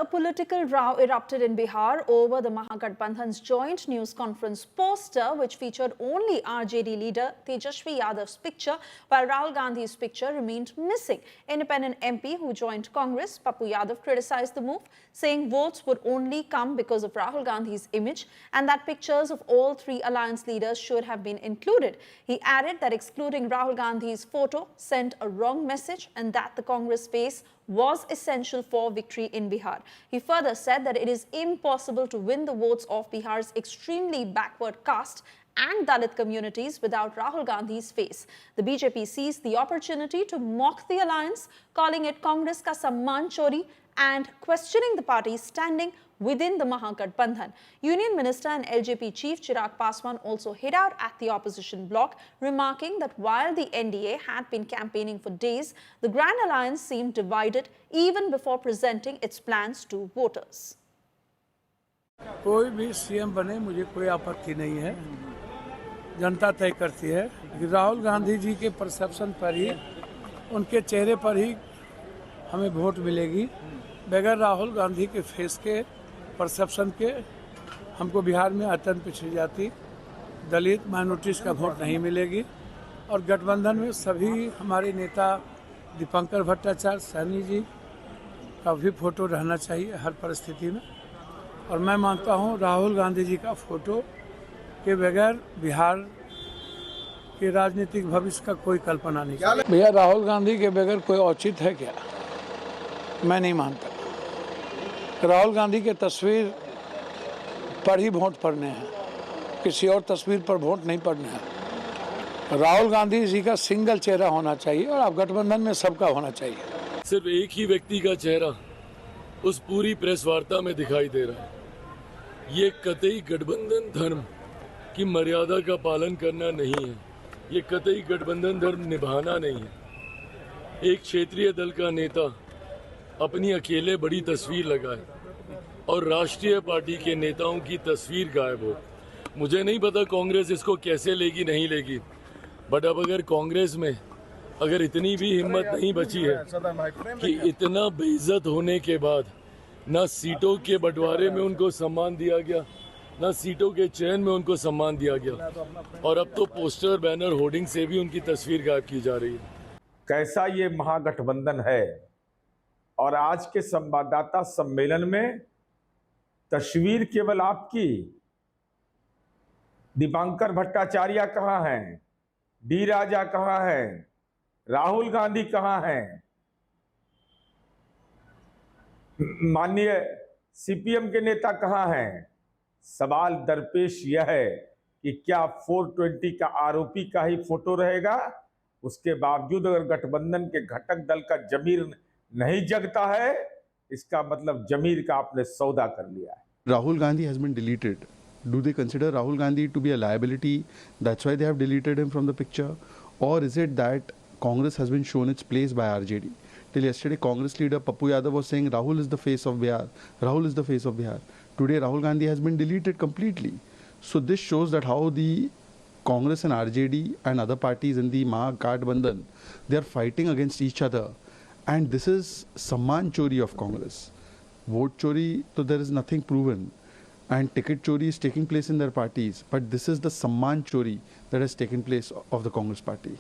a political row erupted in Bihar over the Mahagathbandhan's joint news conference poster, which featured only RJD leader Tejashwi Yadav's picture, while Rahul Gandhi's picture remained missing. Independent MP who joined Congress, Pappu Yadav, criticized the move, saying votes would only come because of Rahul Gandhi's image and that pictures of all three alliance leaders should have been included. He added that excluding Rahul Gandhi's photo sent a wrong message and that the Congress face was essential for victory in Bihar. He further said that it is impossible to win the votes of Bihar's extremely backward caste and Dalit communities without Rahul Gandhi's face. The BJP seized the opportunity to mock the alliance, calling it Congress ka samman chori and questioning the party's standing within the Mahagathbandhan. Union Minister and LJP Chief Chirag Paswan also hit out at the opposition bloc, remarking that while the NDA had been campaigning for days, the Grand Alliance seemed divided even before presenting its plans to voters. कोई भी CM बने मुझे कोई आपत्ति नहीं है, जनता तय करती है। राहुल गांधी जी के परसेप्शन पर ही, उनके चेहरे पर ही हमें वोट मिलेगी। बगैर राहुल गांधी के फेस के परसेप्शन के हमको बिहार में अत्यंत पिछड़ी जाति दलित माइनॉरिटीज का वोट नहीं मिलेगी और गठबंधन में सभी हमारे नेता दीपंकर भट्टाचार्य सैनी जी का भी फोटो रहना चाहिए हर परिस्थिति में। और मैं मानता हूं राहुल गांधी जी का फोटो के बगैर बिहार के राजनीतिक भविष्य का कोई कल्पना नहीं। भैया राहुल गांधी के बगैर कोई औचित्य है क्या? मैं नहीं मानता। राहुल गांधी के तस्वीर पर ही वोट पड़ने हैं, किसी और तस्वीर पर वोट नहीं पड़ने हैं। राहुल गांधी जी का सिंगल चेहरा होना चाहिए और अब गठबंधन में सबका होना चाहिए। सिर्फ एक ही व्यक्ति का चेहरा उस पूरी प्रेस वार्ता में दिखाई दे रहा है। ये कतई गठबंधन धर्म की मर्यादा का पालन करना नहीं है, ये कतई गठबंधन धर्म निभाना नहीं है। एक क्षेत्रीय दल का नेता अपनी अकेले बड़ी तस्वीर लगाए और राष्ट्रीय पार्टी के नेताओं की तस्वीर गायब हो। मुझे नहीं पता कांग्रेस इसको कैसे लेगी नहीं लेगी, बट अब अगर कांग्रेस में अगर इतनी भी हिम्मत नहीं बची है कि इतना बेइज्जत होने के बाद ना सीटों के बंटवारे में उनको सम्मान दिया गया, ना सीटों के चयन में उनको सम्मान दिया गया और अब तो पोस्टर बैनर होर्डिंग से भी उनकी तस्वीर गायब की जा रही है। कैसा ये महागठबंधन है। और आज के संवाददाता सम्मेलन में तस्वीर केवल आपकी, दीपंकर भट्टाचार्य कहाँ हैं, डी राजा कहाँ हैं, राहुल गांधी कहाँ हैं, माननीय सीपीएम के नेता कहाँ हैं। सवाल दरपेश यह है कि क्या 420 का आरोपी का ही फोटो रहेगा? उसके बावजूद अगर गठबंधन के घटक दल का जमीर नहीं जगता है, इसका मतलब जमीर का आपने सौदा कर लिया है। Rahul Gandhi has been deleted. Do they consider Rahul Gandhi to be a liability? That's why they have deleted him from the picture? Or is it that Congress has been shown its place by RJD? Till yesterday, Congress leader Pappu Yadav was saying Rahul is the face of Bihar. Rahul is the face of Bihar. Today, Rahul Gandhi has been deleted completely. So this shows that how the Congress and RJD and other parties in the Mahagathbandhan, they are fighting against each other. And this is Samman Chori of Congress. Vote Chori, so there is nothing proven. And ticket Chori is taking place in their parties. But this is the Samman Chori that has taken place of the Congress party.